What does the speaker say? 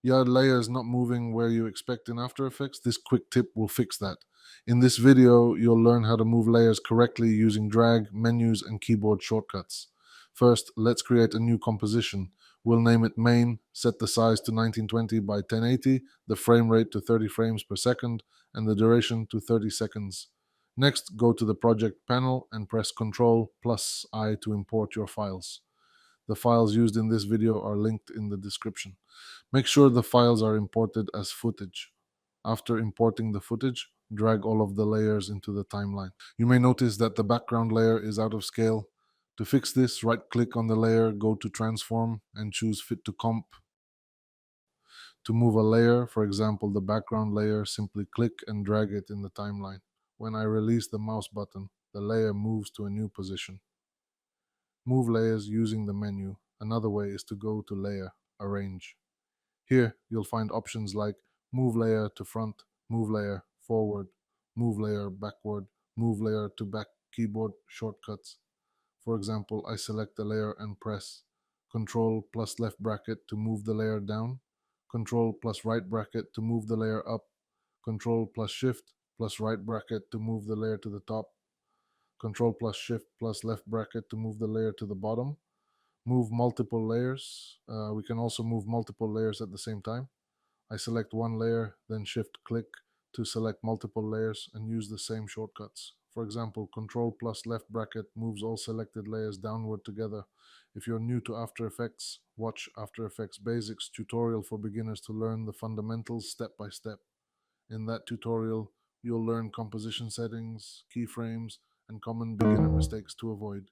Your layer is not moving where you expect in After Effects, this quick tip will fix that. In this video, you'll learn how to move layers correctly using drag, menus, and keyboard shortcuts. First, let's create a new composition. We'll name it main, set the size to 1920 by 1080, the frame rate to 30 frames per second, and the duration to 30 seconds. Next, go to the project panel and press Ctrl plus I to import your files. The files used in this video are linked in the description. Make sure the files are imported as footage. After importing the footage, drag all of the layers into the timeline. You may notice that the background layer is out of scale. To fix this, right-click on the layer, go to Transform, and choose Fit to Comp. To move a layer, for example the background layer, simply click and drag it in the timeline. When I release the mouse button, the layer moves to a new position. Move layers using the menu. Another way is to go to Layer, Arrange. Here, you'll find options like Move Layer to Front, Move Layer Forward, Move Layer Backward, Move Layer to Back keyboard shortcuts. For example, I select the layer and press Ctrl plus left bracket to move the layer down, Ctrl plus right bracket to move the layer up, Ctrl plus shift plus right bracket to move the layer to the top, Ctrl plus shift plus left bracket to move the layer to the bottom. Move multiple layers. We can also move multiple layers at the same time. I select one layer, then shift click to select multiple layers and use the same shortcuts. For example, Ctrl plus left bracket moves all selected layers downward together. If you're new to After Effects, watch After Effects Basics tutorial for beginners to learn the fundamentals step by step. In that tutorial, you'll learn composition settings, keyframes, and common beginner mistakes to avoid.